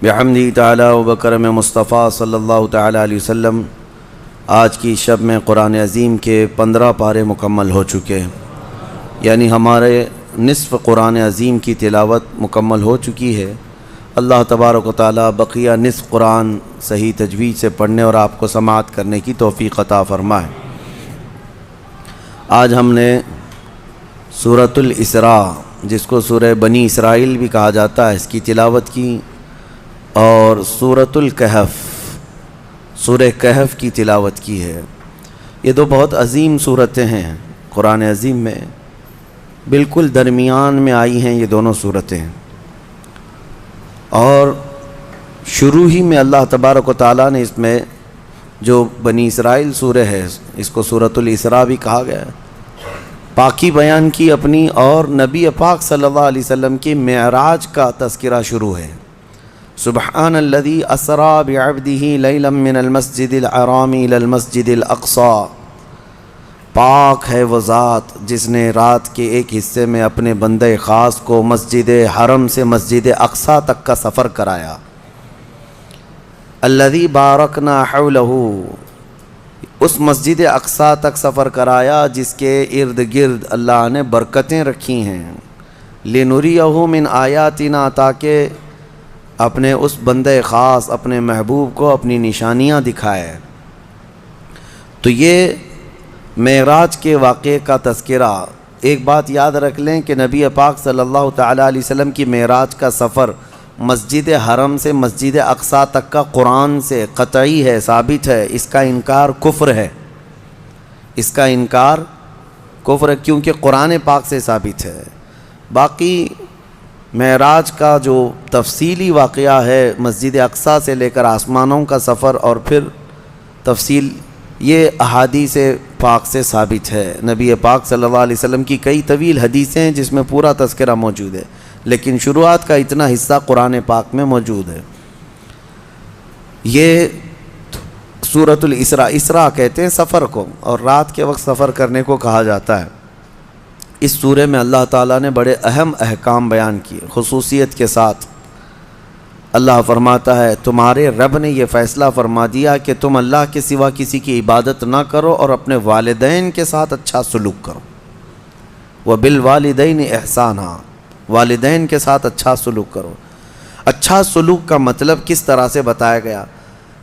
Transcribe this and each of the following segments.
بحمدہ تعالی و بکرم مصطفیٰ صلی اللہ تعالی علیہ وسلم آج کی شب میں قرآن عظیم کے 15 پارے مکمل ہو چکے ہیں، یعنی ہمارے نصف قرآن عظیم کی تلاوت مکمل ہو چکی ہے۔ اللہ تبارک و تعالی بقیہ نصف قرآن صحیح تجوید سے پڑھنے اور آپ کو سماعت کرنے کی توفیق عطا فرمائے۔ آج ہم نے سورۃ الاسراء، جس کو سورہ بنی اسرائیل بھی کہا جاتا ہے، اس کی تلاوت کی، اور سورۃ الکہف، سورہ کہف کی تلاوت کی ہے۔ یہ دو بہت عظیم صورتیں ہیں قرآن عظیم میں، بالکل درمیان میں آئی ہیں یہ دونوں صورتیں، اور شروع ہی میں اللہ تبارک و تعالیٰ نے اس میں جو بنی اسرائیل سورہ ہے، اس کو سورۃ الاسراء بھی کہا گیا ہے، پاکی بیان کی اپنی، اور نبی پاک صلی اللہ علیہ وسلم کی معراج کا تذکرہ شروع ہے۔ سبحان الذی اسری بعبدہ لیلا من المسجد الحرام الی المسجد الاقصی، پاک ہے وہ ذات جس نے رات کے ایک حصے میں اپنے بندہ خاص کو مسجد حرم سے مسجد اقصی تک کا سفر کرایا۔ الذی بارکنا حولہ، اس مسجد اقصی تک سفر کرایا جس کے ارد گرد اللہ نے برکتیں رکھی ہیں۔ لنریہ من آیاتنا، تاکہ اپنے اس بندہ خاص، اپنے محبوب کو اپنی نشانیاں دکھائے۔ تو یہ معراج کے واقعے کا تذکرہ۔ ایک بات یاد رکھ لیں کہ نبی پاک صلی اللہ تعالی علیہ وسلم کی معراج کا سفر مسجد حرم سے مسجد اقصی تک کا قرآن سے قطعی ہے، ثابت ہے۔ اس کا انکار کفر ہے، اس کا انکار کفر ہے، کیونکہ قرآن پاک سے ثابت ہے۔ باقی معراج کا جو تفصیلی واقعہ ہے، مسجد اقصی سے لے کر آسمانوں کا سفر اور پھر تفصیل، یہ احادیث پاک سے ثابت ہے۔ نبی پاک صلی اللہ علیہ وسلم کی کئی طویل حدیثیں ہیں جس میں پورا تذکرہ موجود ہے، لیکن شروعات کا اتنا حصہ قرآن پاک میں موجود ہے۔ یہ سورۃ الاسراء، اسراء کہتے ہیں سفر کو، اور رات کے وقت سفر کرنے کو کہا جاتا ہے۔ اس سورہ میں اللہ تعالیٰ نے بڑے اہم احکام بیان کیے، خصوصیت کے ساتھ۔ اللہ فرماتا ہے تمہارے رب نے یہ فیصلہ فرما دیا کہ تم اللہ کے سوا کسی کی عبادت نہ کرو اور اپنے والدین کے ساتھ اچھا سلوک کرو۔ وَبِالْوَالِدَيْنِ إِحْسَانًا، والدین کے ساتھ اچھا سلوک کرو۔ اچھا سلوک کا مطلب کس طرح سے بتایا گیا؟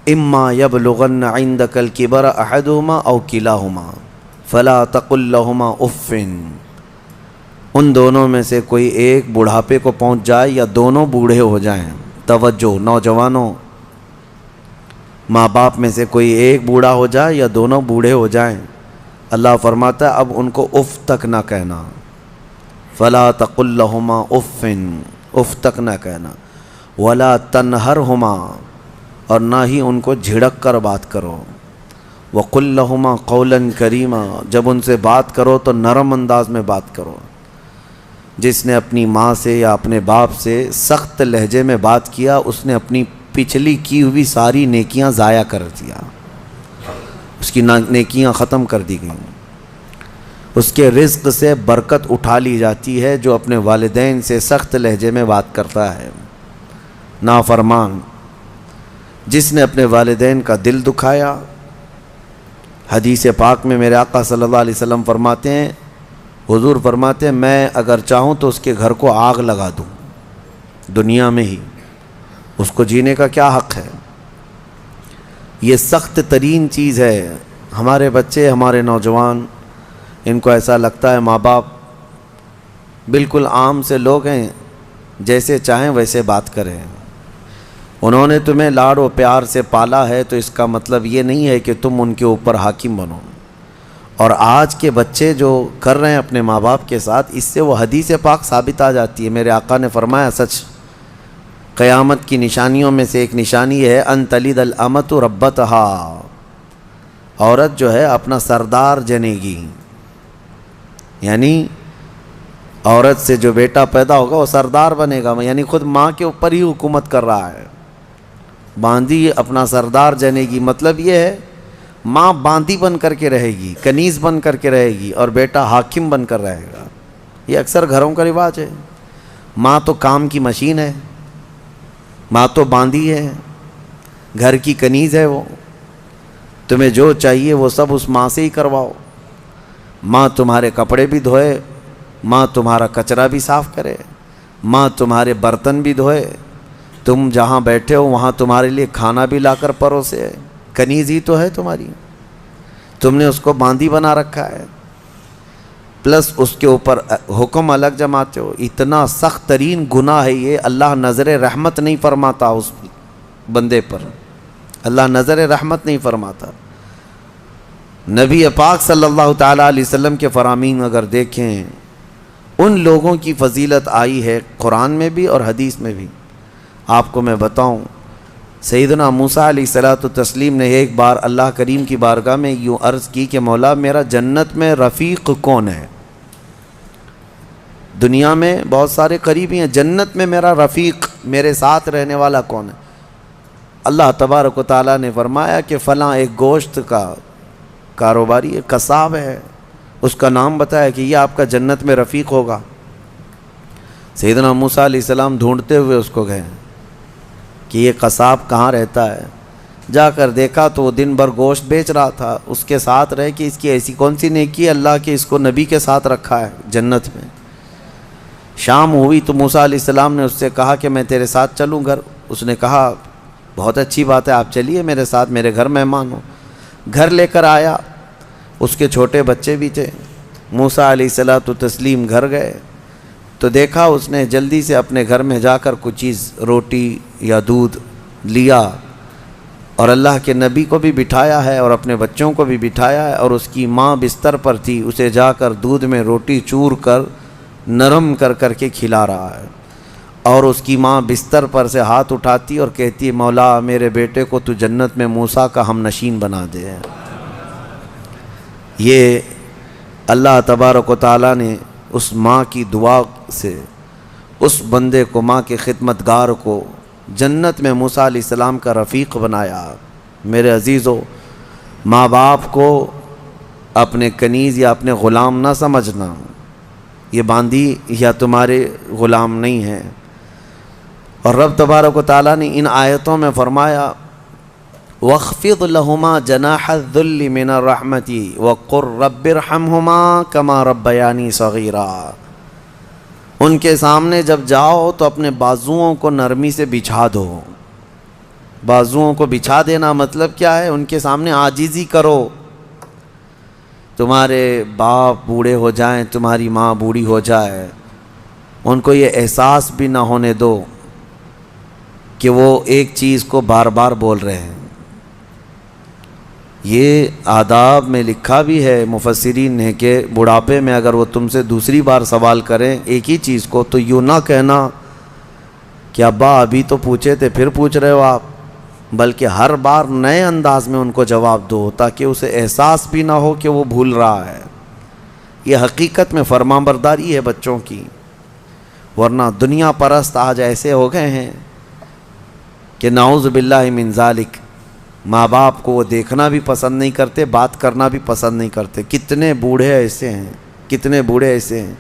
اِمَّا يَبْلُغَنَّ عِنْدَكَ الْكِبَرَ أَحَدُهُمَا أَوْ كِلَاهُمَا فَلَا تَقُلْ لَهُمَا أُفٍّ، ان دونوں میں سے کوئی ایک بڑھاپے کو پہنچ جائے یا دونوں بوڑھے ہو جائیں۔ توجہ نوجوانوں، ماں باپ میں سے کوئی ایک بوڑھا ہو جائے یا دونوں بوڑھے ہو جائیں، اللہ فرماتا ہے اب ان کو اف تک نہ کہنا۔ فلا تقل لہما اف، اف تک نہ کہنا۔ ولا تنہرہما، اور نہ ہی ان کو جھڑک کر بات کرو۔ وقل لہما قولا کریما، جب ان سے بات کرو تو نرم انداز میں بات کرو۔ جس نے اپنی ماں سے یا اپنے باپ سے سخت لہجے میں بات کیا، اس نے اپنی پچھلی کی ہوئی ساری نیکیاں ضائع کر دیا، اس کی نیکیاں ختم کر دی گئیں۔ اس کے رزق سے برکت اٹھا لی جاتی ہے جو اپنے والدین سے سخت لہجے میں بات کرتا ہے۔ نافرمان، جس نے اپنے والدین کا دل دکھایا۔ حدیث پاک میں میرے آقا صلی اللہ علیہ وسلم فرماتے ہیں، حضور فرماتے ہیں میں اگر چاہوں تو اس کے گھر کو آگ لگا دوں دنیا میں ہی، اس کو جینے کا کیا حق ہے؟ یہ سخت ترین چیز ہے۔ ہمارے بچے، ہمارے نوجوان، ان کو ایسا لگتا ہے ماں باپ بالکل عام سے لوگ ہیں، جیسے چاہیں ویسے بات کریں۔ انہوں نے تمہیں لاڑ و پیار سے پالا ہے تو اس کا مطلب یہ نہیں ہے کہ تم ان کے اوپر حاکم بنو۔ اور آج کے بچے جو کر رہے ہیں اپنے ماں باپ کے ساتھ، اس سے وہ حدیث پاک ثابت آ جاتی ہے۔ میرے آقا نے فرمایا سچ، قیامت کی نشانیوں میں سے ایک نشانی ہے ان تلد الامۃ ربتہا، عورت جو ہے اپنا سردار جنے گی، یعنی عورت سے جو بیٹا پیدا ہوگا وہ سردار بنے گا، یعنی خود ماں کے اوپر ہی حکومت کر رہا ہے۔ باندھی اپنا سردار جنے گی، مطلب یہ ہے ماں باندھی بن کر کے رہے گی، کنیز بن کر کے رہے گی، اور بیٹا حاکم بن کر رہے گا۔ یہ اکثر گھروں کا رواج ہے۔ ماں تو کام کی مشین ہے، ماں تو باندھی ہے، گھر کی کنیز ہے، وہ تمہیں جو چاہیے وہ سب اس ماں سے ہی کرواؤ۔ ماں تمہارے کپڑے بھی دھوئے، ماں تمہارا کچرا بھی صاف کرے، ماں تمہارے برتن بھی دھوئے، تم جہاں بیٹھے ہو وہاں تمہارے لیے کھانا بھی لا کر پروسے، کنیز ہی تو ہے تمہاری، تم نے اس کو باندھی بنا رکھا ہے، پلس اس کے اوپر حکم الگ جماتے ہو۔ اتنا سخت ترین گناہ ہے یہ، اللہ نظر رحمت نہیں فرماتا اس بندے پر، اللہ نظر رحمت نہیں فرماتا۔ نبی پاک صلی اللہ تعالیٰ علیہ وسلم کے فرامین اگر دیکھیں، ان لوگوں کی فضیلت آئی ہے قرآن میں بھی اور حدیث میں بھی۔ آپ کو میں بتاؤں، سیدنا موسیٰ علیہ الصلوۃ والتسلیم نے ایک بار اللہ کریم کی بارگاہ میں یوں عرض کی کہ مولا میرا جنت میں رفیق کون ہے؟ دنیا میں بہت سارے قریبی ہیں، جنت میں میرا رفیق، میرے ساتھ رہنے والا کون ہے؟ اللہ تبارک و تعالیٰ نے فرمایا کہ فلاں ایک گوشت کا کاروباری ہے، قصاب ہے، اس کا نام بتایا کہ یہ آپ کا جنت میں رفیق ہوگا۔ سیدنا موسیٰ علیہ السلام ڈھونڈتے ہوئے اس کو گئے کہ یہ قصاب کہاں رہتا ہے، جا کر دیکھا تو وہ دن بھر گوشت بیچ رہا تھا، اس کے ساتھ رہے کہ اس کی ایسی کون سی نیکی ہے اللہ کے اس کو نبی کے ساتھ رکھا ہے جنت میں۔ شام ہوئی تو موسیٰ علیہ السلام نے اس سے کہا کہ میں تیرے ساتھ چلوں گھر، اس نے کہا بہت اچھی بات ہے، آپ چلیے میرے ساتھ، میرے گھر مہمان ہو۔ گھر لے کر آیا، اس کے چھوٹے بچے بھی تھے۔ موسیٰ علیہ الصلوۃ والتسلیم گھر گئے تو دیکھا اس نے جلدی سے اپنے گھر میں جا کر کچھ چیز روٹی یا دودھ لیا اور اللہ کے نبی کو بھی بٹھایا ہے اور اپنے بچوں کو بھی بٹھایا ہے، اور اس کی ماں بستر پر تھی، اسے جا کر دودھ میں روٹی چور کر نرم کر کر کے کھلا رہا ہے، اور اس کی ماں بستر پر سے ہاتھ اٹھاتی اور کہتی مولا میرے بیٹے کو تو جنت میں موسیٰ کا ہم نشین بنا دے۔ یہ اللہ تبارک و تعالیٰ نے اس ماں کی دعا سے اس بندے کو، ماں کے خدمتگار کو جنت میں موسیٰ علیہ السلام کا رفیق بنایا۔ میرے عزیزو، ماں باپ کو اپنے کنیز یا اپنے غلام نہ سمجھنا، یہ باندھی یا تمہارے غلام نہیں ہیں۔ اور رب تبارک و تعالیٰ نے ان آیتوں میں فرمایا وَاخْفِضْ لَهُمَا جَنَاحَ الذُّلِّ مِنَ الرَّحْمَةِ وَقُلْ رَبِّ ارْحَمْهُمَا كَمَا رَبَّيَانِي صَغِيرًا۔ ان کے سامنے جب جاؤ تو اپنے بازوؤں کو نرمی سے بچھا دو۔ بازوؤں کو بچھا دینا مطلب کیا ہے؟ ان کے سامنے عاجزی کرو۔ تمہارے باپ بوڑھے ہو جائیں، تمہاری ماں بوڑھی ہو جائے، ان کو یہ احساس بھی نہ ہونے دو کہ وہ ایک چیز کو بار بار بول رہے ہیں۔ یہ آداب میں لکھا بھی ہے مفسرین نے کہ بڑھاپے میں اگر وہ تم سے دوسری بار سوال کریں ایک ہی چیز کو تو یوں نہ کہنا کہ ابا ابھی تو پوچھے تھے پھر پوچھ رہے ہو آپ، بلکہ ہر بار نئے انداز میں ان کو جواب دو تاکہ اسے احساس بھی نہ ہو کہ وہ بھول رہا ہے۔ یہ حقیقت میں فرمانبرداری ہے بچوں کی، ورنہ دنیا پرست آج ایسے ہو گئے ہیں کہ نعوذ باللہ من ذالک، ماں باپ کو وہ دیکھنا بھی پسند نہیں کرتے، بات کرنا بھی پسند نہیں کرتے۔ کتنے بوڑھے ایسے ہیں، کتنے بوڑھے ایسے ہیں۔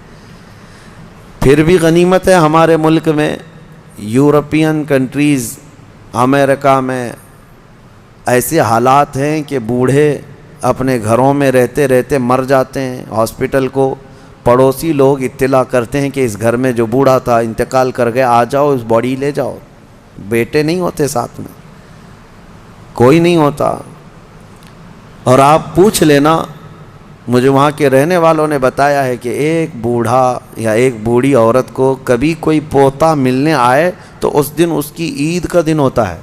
پھر بھی غنیمت ہے ہمارے ملک میں، یورپین کنٹریز، امریکہ میں ایسے حالات ہیں کہ بوڑھے اپنے گھروں میں رہتے رہتے مر جاتے ہیں، ہاسپٹل کو پڑوسی لوگ اطلاع کرتے ہیں کہ اس گھر میں جو بوڑھا تھا انتقال کر گیا، آ جاؤ اس باڈی لے جاؤ۔ بیٹے نہیں ہوتے ساتھ میں، کوئی نہیں ہوتا۔ اور آپ پوچھ لینا، مجھے وہاں کے رہنے والوں نے بتایا ہے کہ ایک بوڑھا یا ایک بوڑھی عورت کو کبھی کوئی پوتا ملنے آئے تو اس دن اس کی عید کا دن ہوتا ہے۔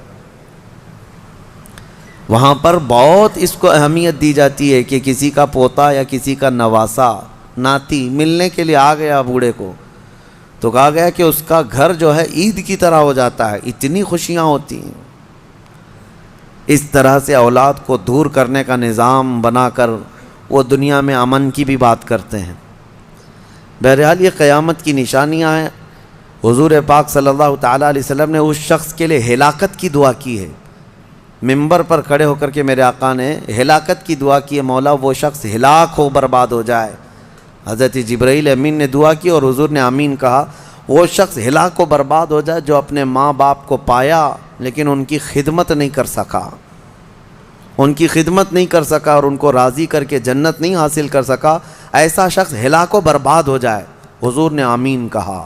وہاں پر بہت اس کو اہمیت دی جاتی ہے کہ کسی کا پوتا یا کسی کا نواسا، ناتی ملنے کے لیے آ گیا بوڑھے کو، تو کہا گیا کہ اس کا گھر جو ہے عید کی طرح ہو جاتا ہے، اتنی خوشیاں ہوتی ہیں۔ اس طرح سے اولاد کو دور کرنے کا نظام بنا کر وہ دنیا میں امن کی بھی بات کرتے ہیں۔ بہرحال یہ قیامت کی نشانیاں ہیں۔ حضور پاک صلی اللہ تعالیٰ علیہ وسلم نے اس شخص کے لیے ہلاکت کی دعا کی ہے، ممبر پر کھڑے ہو کر کے میرے آقا نے ہلاکت کی دعا کی ہے، مولا وہ شخص ہلاک ہو، برباد ہو جائے۔ حضرت جبرائیل امین نے دعا کی اور حضور نے آمین کہا، وہ شخص ہلاک و برباد ہو جائے جو اپنے ماں باپ کو پایا لیکن ان کی خدمت نہیں کر سکا، ان کی خدمت نہیں کر سکا اور ان کو راضی کر کے جنت نہیں حاصل کر سکا، ایسا شخص ہلاک و برباد ہو جائے۔ حضور نے آمین کہا۔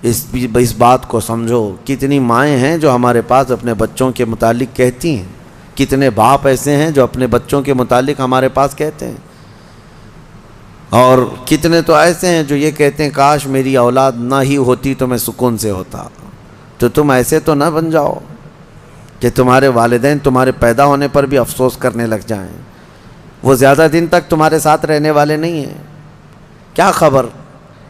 اس بات کو سمجھو، کتنی مائیں ہیں جو ہمارے پاس اپنے بچوں کے متعلق کہتی ہیں، کتنے باپ ایسے ہیں جو اپنے بچوں کے متعلق ہمارے پاس کہتے ہیں، اور کتنے تو ایسے ہیں جو یہ کہتے ہیں کاش میری اولاد نہ ہی ہوتی تو میں سکون سے ہوتا۔ تو تم ایسے تو نہ بن جاؤ کہ تمہارے والدین تمہارے پیدا ہونے پر بھی افسوس کرنے لگ جائیں، وہ زیادہ دن تک تمہارے ساتھ رہنے والے نہیں ہیں، کیا خبر۔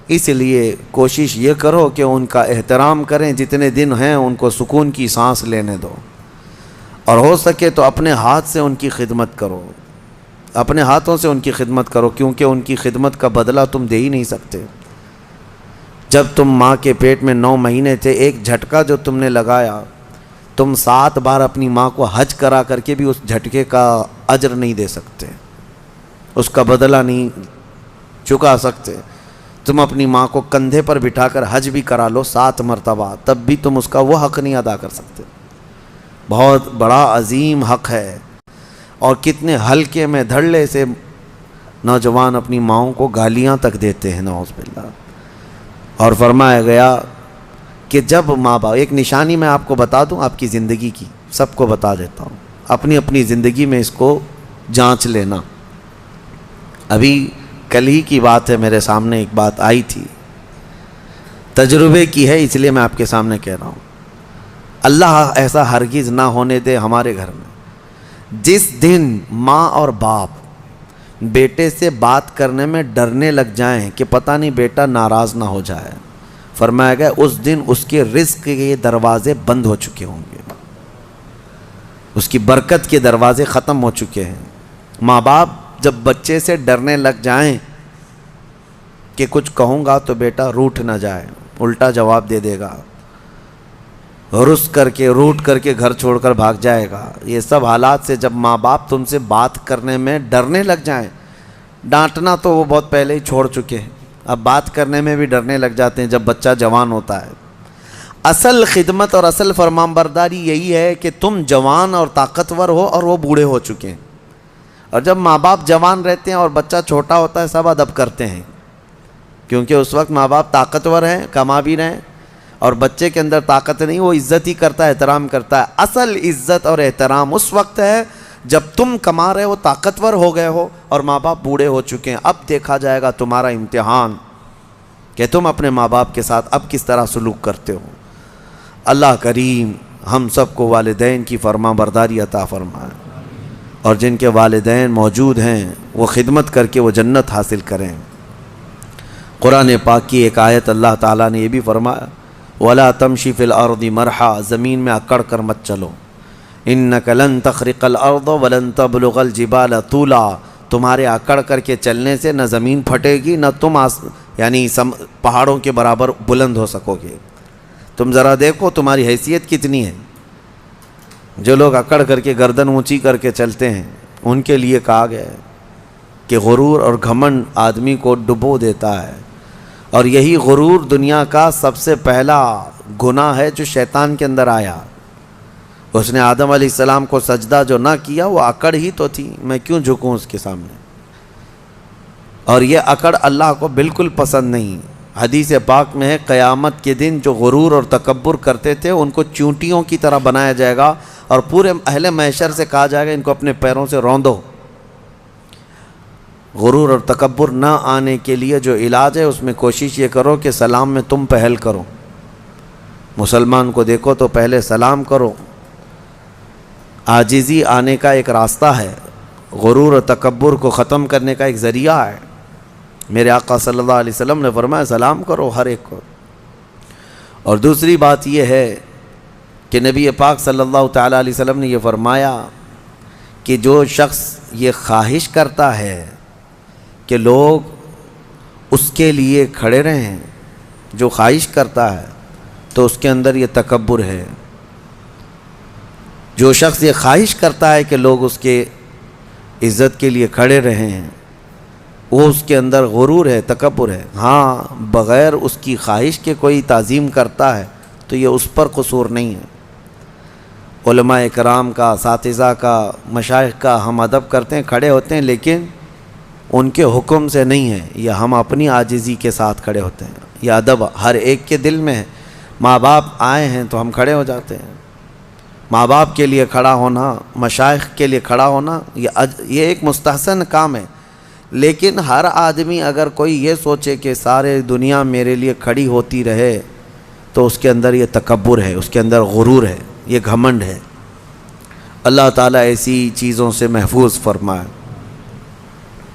اس لیے کوشش یہ کرو کہ ان کا احترام کریں، جتنے دن ہیں ان کو سکون کی سانس لینے دو، اور ہو سکے تو اپنے ہاتھ سے ان کی خدمت کرو، اپنے ہاتھوں سے ان کی خدمت کرو، کیونکہ ان کی خدمت کا بدلہ تم دے ہی نہیں سکتے۔ جب تم ماں کے پیٹ میں 9 مہینے تھے، ایک جھٹکا جو تم نے لگایا، تم 7 بار اپنی ماں کو حج کرا کر کے بھی اس جھٹکے کا اجر نہیں دے سکتے، اس کا بدلہ نہیں چکا سکتے۔ تم اپنی ماں کو کندھے پر بٹھا کر حج بھی کرا لو 7 مرتبہ، تب بھی تم اس کا وہ حق نہیں ادا کر سکتے۔ بہت بڑا عظیم حق ہے، اور کتنے ہلکے میں دھڑلے سے نوجوان اپنی ماؤں کو گالیاں تک دیتے ہیں، نعوذ باللہ۔ اور فرمایا گیا کہ جب ماں باپ، ایک نشانی میں آپ کو بتا دوں آپ کی زندگی کی، سب کو بتا دیتا ہوں، اپنی اپنی زندگی میں اس کو جانچ لینا۔ ابھی کل ہی کی بات ہے، میرے سامنے ایک بات آئی تھی، تجربے کی ہے، اس لیے میں آپ کے سامنے کہہ رہا ہوں۔ اللہ ایسا ہرگز نہ ہونے دے ہمارے گھر میں، جس دن ماں اور باپ بیٹے سے بات کرنے میں ڈرنے لگ جائیں کہ پتہ نہیں بیٹا ناراض نہ ہو جائے، فرمایا گیا اس دن اس کے رزق کے دروازے بند ہو چکے ہوں گے، اس کی برکت کے دروازے ختم ہو چکے ہیں۔ ماں باپ جب بچے سے ڈرنے لگ جائیں کہ کچھ کہوں گا تو بیٹا روٹھ نہ جائے، الٹا جواب دے دے گا، رس کر کے روٹ کر کے گھر چھوڑ کر بھاگ جائے گا، یہ سب حالات سے جب ماں باپ تم سے بات کرنے میں ڈرنے لگ جائیں، ڈانٹنا تو وہ بہت پہلے ہی چھوڑ چکے ہیں، اب بات کرنے میں بھی ڈرنے لگ جاتے ہیں جب بچہ جوان ہوتا ہے۔ اصل خدمت اور اصل فرمانبرداری یہی ہے کہ تم جوان اور طاقتور ہو اور وہ بوڑھے ہو چکے ہیں، اور جب ماں باپ جوان رہتے ہیں اور بچہ چھوٹا ہوتا ہے سب ادب کرتے ہیں، کیونکہ اس وقت ماں باپ طاقتور ہیں، کما بھی رہے ہیں، اور بچے کے اندر طاقت نہیں، وہ عزت ہی کرتا ہے، احترام کرتا ہے۔ اصل عزت اور احترام اس وقت ہے جب تم کما رہے ہو، طاقتور ہو گئے ہو اور ماں باپ بوڑھے ہو چکے ہیں۔ اب دیکھا جائے گا تمہارا امتحان کہ تم اپنے ماں باپ کے ساتھ اب کس طرح سلوک کرتے ہو۔ اللہ کریم ہم سب کو والدین کی فرما برداری عطا فرمائے، اور جن کے والدین موجود ہیں وہ خدمت کر کے وہ جنت حاصل کریں۔ قرآن پاک کی ایک آیت اللہ تعالیٰ نے یہ بھی فرمایا، وَلَا تَمْشِ فِي الْأَرْضِ مَرْحًا، زمین میں اکڑ کر مت چلو، إِنَّكَ لَن تَخْرِقَ الْأَرْضَ وَلَن تَبْلُغَ الْجِبَالَ طُولًا، تمہارے اکڑ کر کے چلنے سے نہ زمین پھٹے گی نہ تم یعنی پہاڑوں کے برابر بلند ہو سکو گے۔ تم ذرا دیکھو تمہاری حیثیت کتنی ہے۔ جو لوگ اکڑ کر کے گردن اونچی کر کے چلتے ہیں ان کے لیے کہا گیا ہے کہ غرور اور گھمنڈ آدمی کو ڈبو دیتا ہے، اور یہی غرور دنیا کا سب سے پہلا گناہ ہے جو شیطان کے اندر آیا۔ اس نے آدم علیہ السلام کو سجدہ جو نہ کیا وہ اکڑ ہی تو تھی، میں کیوں جھکوں اس کے سامنے، اور یہ اکڑ اللہ کو بالکل پسند نہیں۔ حدیث پاک میں ہے قیامت کے دن جو غرور اور تکبر کرتے تھے ان کو چونٹیوں کی طرح بنایا جائے گا، اور پورے اہل محشر سے کہا جائے گا ان کو اپنے پیروں سے روندو۔ غرور اور تکبر نہ آنے کے لیے جو علاج ہے اس میں کوشش یہ کرو کہ سلام میں تم پہل کرو، مسلمان کو دیکھو تو پہلے سلام کرو۔ عاجزی آنے کا ایک راستہ ہے، غرور اور تکبر کو ختم کرنے کا ایک ذریعہ ہے۔ میرے آقا صلی اللہ علیہ وسلم نے فرمایا سلام کرو ہر ایک کو۔ اور دوسری بات یہ ہے کہ نبی پاک صلی اللہ تعالیٰ علیہ وسلم نے یہ فرمایا کہ جو شخص یہ خواہش کرتا ہے کہ لوگ اس کے لیے کھڑے رہیں، جو خواہش کرتا ہے تو اس کے اندر یہ تکبر ہے۔ جو شخص یہ خواہش کرتا ہے کہ لوگ اس کے عزت کے لیے کھڑے رہیں وہ اس کے اندر غرور ہے، تکبر ہے۔ ہاں بغیر اس کی خواہش کے کوئی تعظیم کرتا ہے تو یہ اس پر قصور نہیں ہے۔ علماء کرام کا، اساتذہ کا، مشائخ کا ہم ادب کرتے ہیں، کھڑے ہوتے ہیں، لیکن ان کے حکم سے نہیں ہے، یہ ہم اپنی عاجزی کے ساتھ کھڑے ہوتے ہیں۔ یہ ادب ہر ایک کے دل میں ہے۔ ماں باپ آئے ہیں تو ہم کھڑے ہو جاتے ہیں۔ ماں باپ کے لیے کھڑا ہونا، مشائخ کے لیے کھڑا ہونا، یہ ایک مستحسن کام ہے۔ لیکن ہر آدمی اگر کوئی یہ سوچے کہ سارے دنیا میرے لیے کھڑی ہوتی رہے تو اس کے اندر یہ تکبر ہے، اس کے اندر غرور ہے، یہ گھمنڈ ہے۔ اللہ تعالیٰ ایسی چیزوں سے محفوظ فرمائے۔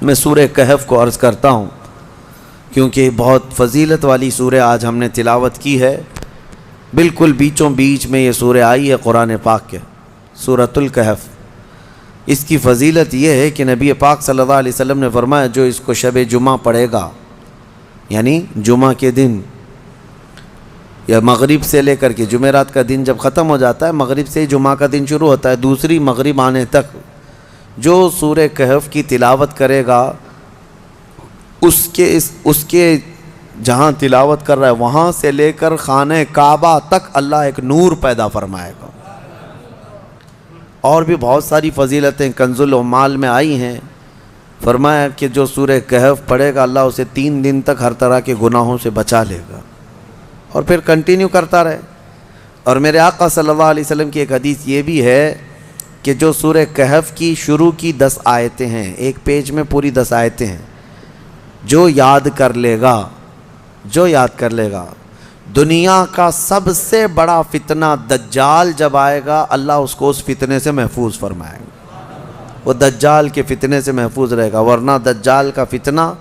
میں سورہ کہف کو عرض کرتا ہوں کیونکہ بہت فضیلت والی سورہ آج ہم نے تلاوت کی ہے۔ بالکل بیچوں بیچ میں یہ سورہ آئی ہے قرآن پاک کے، سورۃ الکہف۔ اس کی فضیلت یہ ہے کہ نبی پاک صلی اللہ علیہ وسلم نے فرمایا جو اس کو شب جمعہ پڑھے گا، یعنی جمعہ کے دن یا مغرب سے لے کر کے جمعرات کا دن جب ختم ہو جاتا ہے، مغرب سے جمعہ کا دن شروع ہوتا ہے، دوسری مغرب آنے تک جو سورہ کہف کی تلاوت کرے گا، اس کے جہاں تلاوت کر رہا ہے وہاں سے لے کر خانہ کعبہ تک اللہ ایک نور پیدا فرمائے گا۔ اور بھی بہت ساری فضیلتیں کنز العمال میں آئی ہیں۔ فرمایا کہ جو سورہ کہف پڑھے گا اللہ اسے 3 دن تک ہر طرح کے گناہوں سے بچا لے گا، اور پھر کنٹینیو کرتا رہے۔ اور میرے آقا صلی اللہ علیہ وسلم کی ایک حدیث یہ بھی ہے کہ جو سورہ کہف کی شروع کی 10 آیتیں ہیں، ایک پیج میں پوری 10 آیتیں ہیں، جو یاد کر لے گا، دنیا کا سب سے بڑا فتنہ دجال جب آئے گا اللہ اس کو اس فتنے سے محفوظ فرمائے گا۔ وہ دجال کے فتنے سے محفوظ رہے گا، ورنہ دجال کا فتنہ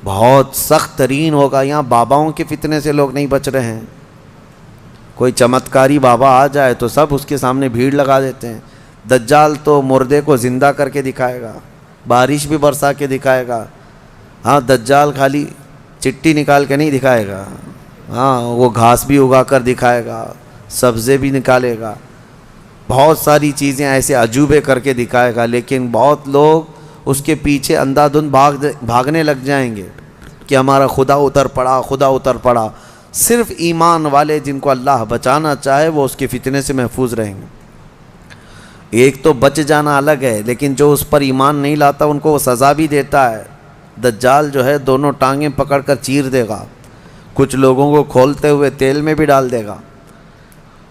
بہت سخت ترین ہوگا۔ یہاں باباؤں کے فتنے سے لوگ نہیں بچ رہے ہیں۔ کوئی چمتکاری بابا آ جائے تو سب اس کے سامنے بھیڑ لگا دیتے ہیں۔ دجال تو مردے کو زندہ کر کے دکھائے گا، بارش بھی برسا کے دکھائے گا۔ ہاں دجال خالی چٹی نکال کے نہیں دکھائے گا، ہاں وہ گھاس بھی اگا کر دکھائے گا، سبزے بھی نکالے گا، بہت ساری چیزیں ایسے عجوبے کر کے دکھائے گا۔ لیکن بہت لوگ اس کے پیچھے اندھا دھند بھاگنے لگ جائیں گے کہ ہمارا خدا اتر پڑا۔ صرف ایمان والے جن کو اللہ بچانا چاہے وہ اس کے فتنے سے محفوظ رہیں گے۔ ایک تو بچ جانا الگ ہے، لیکن جو اس پر ایمان نہیں لاتا ان کو وہ سزا بھی دیتا ہے۔ دجال جو ہے دونوں ٹانگیں پکڑ کر چیر دے گا، کچھ لوگوں کو کھولتے ہوئے تیل میں بھی ڈال دے گا،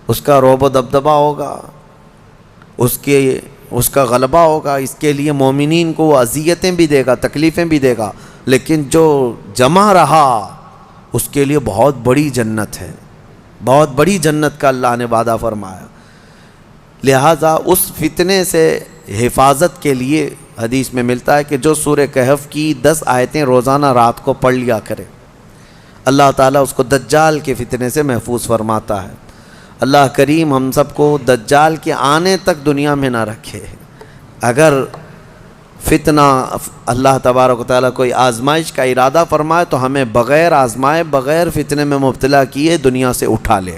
اس کا رعب و دبدبہ ہوگا، اس کا غلبہ ہوگا۔ اس کے لیے مومنین کو وہ اذیتیں بھی دے گا، تکلیفیں بھی دے گا، لیکن جو جمع رہا اس کے لیے بہت بڑی جنت ہے، بہت بڑی جنت کا اللہ نے وعدہ فرمایا۔ لہٰذا اس فتنے سے حفاظت کے لیے حدیث میں ملتا ہے کہ جو سورہ کہف کی 10 آیتیں روزانہ رات کو پڑھ لیا کرے، اللہ تعالیٰ اس کو دجال کے فتنے سے محفوظ فرماتا ہے۔ اللہ کریم ہم سب کو دجال کے آنے تک دنیا میں نہ رکھے۔ اگر فتنہ اللہ تبارک و تعالیٰ کوئی آزمائش کا ارادہ فرمائے تو ہمیں بغیر آزمائے، بغیر فتنے میں مبتلا کیے دنیا سے اٹھا لے،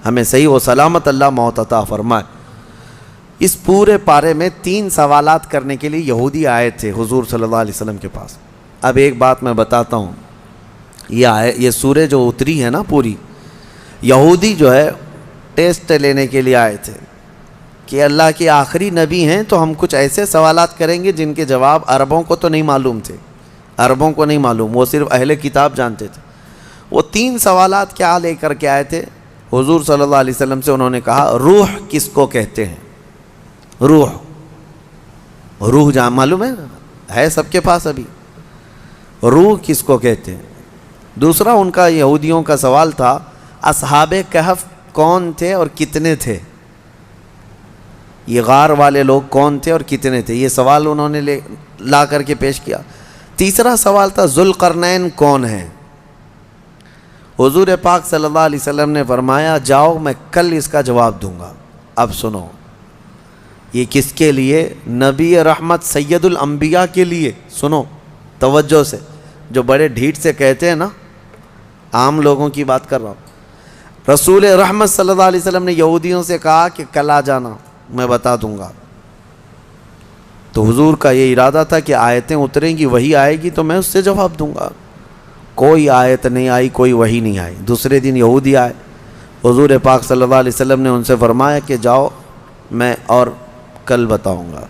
ہمیں صحیح و سلامت اللہ موت عطا فرمائے۔ اس پورے پارے میں 3 سوالات کرنے کے لیے یہودی آئے تھے حضور صلی اللہ علیہ وسلم کے پاس۔ اب ایک بات میں بتاتا ہوں، یہ سورہ جو اتری ہے نا پوری، یہودی جو ہے ٹیسٹ لینے کے لیے آئے تھے کہ اللہ کے آخری نبی ہیں تو ہم کچھ ایسے سوالات کریں گے جن کے جواب عربوں کو تو نہیں معلوم تھے، عربوں کو نہیں معلوم، وہ صرف اہل کتاب جانتے تھے۔ وہ 3 سوالات کیا لے کر کے آئے تھے حضور صلی اللہ علیہ وسلم سے؟ انہوں نے کہا روح کس کو کہتے ہیں؟ روح جہاں معلوم ہے سب کے پاس ابھی، روح کس کو کہتے ہیں؟ دوسرا ان کا یہودیوں کا سوال تھا اصحاب کہف کون تھے اور کتنے تھے؟ یہ غار والے لوگ کون تھے اور کتنے تھے؟ یہ سوال انہوں نے لا کر کے پیش کیا۔ تیسرا سوال تھا ذوالقرنین کون ہیں؟ حضور پاک صلی اللہ علیہ وسلم نے فرمایا جاؤ میں کل اس کا جواب دوں گا۔ اب سنو، یہ کس کے لیے؟ نبی رحمت سید الانبیاء کے لیے۔ سنو توجہ سے، جو بڑے ڈھیٹ سے کہتے ہیں نا، عام لوگوں کی بات کر رہا ہوں۔ رسول رحمت صلی اللہ علیہ وسلم نے یہودیوں سے کہا کہ کل آ جانا میں بتا دوں گا۔ تو حضور کا یہ ارادہ تھا کہ آیتیں اتریں گی، وہی آئے گی تو میں اس سے جواب دوں گا۔ کوئی آیت نہیں آئی، کوئی وحی نہیں آئی۔ دوسرے دن یہودی آئے، حضور پاک صلی اللہ علیہ وسلم نے ان سے فرمایا کہ جاؤ، میں اور کل بتاؤں گا۔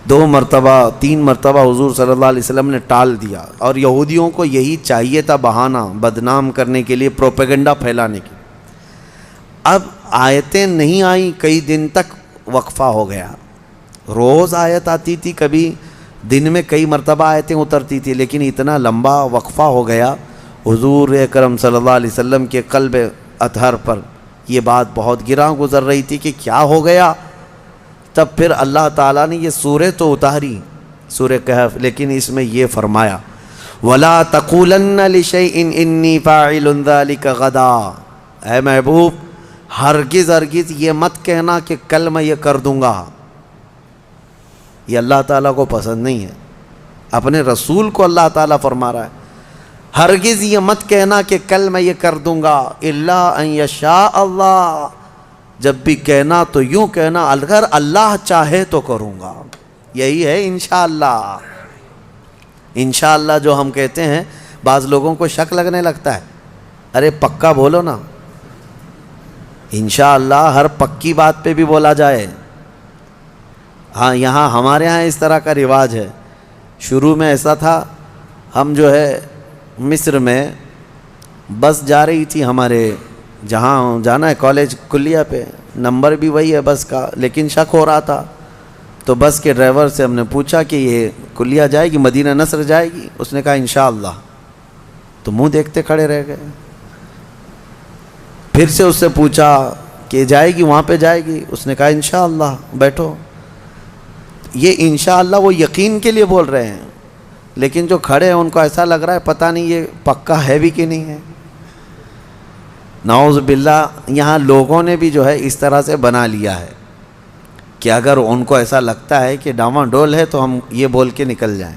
2 مرتبہ 3 مرتبہ حضور صلی اللہ علیہ وسلم نے ٹال دیا، اور یہودیوں کو یہی چاہیے تھا، بہانہ بدنام کرنے کے لیے، پروپیگنڈا پھیلانے کے لیے۔ اب آیتیں نہیں آئیں، کئی دن تک وقفہ ہو گیا۔ روز آیت آتی تھی، کبھی دن میں کئی مرتبہ آیتیں اترتی تھی، لیکن اتنا لمبا وقفہ ہو گیا۔ حضور اکرم صلی اللہ علیہ وسلم کے قلب اطہر پر یہ بات بہت گراں گزر رہی تھی کہ کیا ہو گیا۔ تب پھر اللہ تعالیٰ نے یہ سورہ تو اتاری، سورہ کہف، لیکن اس میں یہ فرمایا وَلَا تَقُولَنَّ لِشَيْءٍ إِنِّي فَاعِلٌ ذَلِكَ غَدًا، اے محبوب ہرگز ہرگز یہ مت کہنا کہ کل میں یہ کر دوں گا۔ یہ اللہ تعالیٰ کو پسند نہیں ہے، اپنے رسول کو اللہ تعالیٰ فرما رہا ہے ہرگز یہ مت کہنا کہ کل میں یہ کر دوں گا، الا ان یشاء اللہ، جب بھی کہنا تو یوں کہنا اگر اللہ چاہے تو کروں گا۔ یہی ہے انشاءاللہ۔ انشاءاللہ جو ہم کہتے ہیں، بعض لوگوں کو شک لگنے لگتا ہے، ارے پکا بولو نا۔ انشاءاللہ ہر پکی بات پہ بھی بولا جائے۔ ہاں یہاں ہمارے ہاں اس طرح کا رواج ہے۔ شروع میں ایسا تھا، ہم جو ہے مصر میں بس جا رہی تھی، ہمارے جہاں جانا ہے کالج کلیہ پہ، نمبر بھی وہی ہے بس کا، لیکن شک ہو رہا تھا۔ تو بس کے ڈرائیور سے ہم نے پوچھا کہ یہ کلیہ جائے گی، مدینہ نصر جائے گی؟ اس نے کہا انشاءاللہ۔ تو منہ دیکھتے کھڑے رہ گئے۔ پھر سے اس سے پوچھا کہ جائے گی وہاں پہ جائے گی؟ اس نے کہا انشاءاللہ، بیٹھو۔ یہ انشاءاللہ وہ یقین کے لیے بول رہے ہیں، لیکن جو کھڑے ہیں ان کو ایسا لگ رہا ہے پتہ نہیں یہ پکا ہے بھی کہ نہیں ہے۔ نعوذ باللہ، یہاں لوگوں نے بھی جو ہے اس طرح سے بنا لیا ہے کہ اگر ان کو ایسا لگتا ہے کہ ڈاواں ڈول ہے تو ہم یہ بول کے نکل جائیں۔